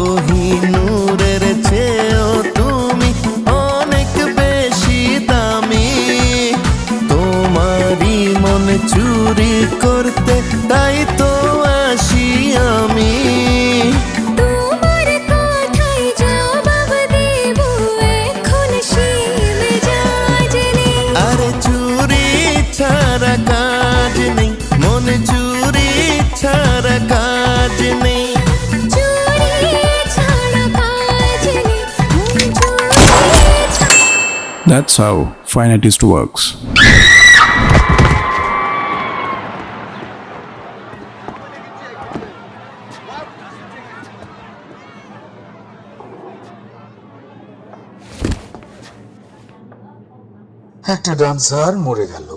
কোহিনূরের চেয়েও তুমি অনেক বেশি দামি। তোমারই মন চুরি করতে তাই তো আসি আমি। তোমার কথায় জবাব দেব এখন শিল জাজনি। আরে চুরি ছাড়া কাজ নেই, মন চুরি ছাড়া কাজ নেই। চুরি ছাড়া কাজ নেই, মন চুরি ছাড়া। That's how fine artist works. একটা ডান্সার মরে গেল।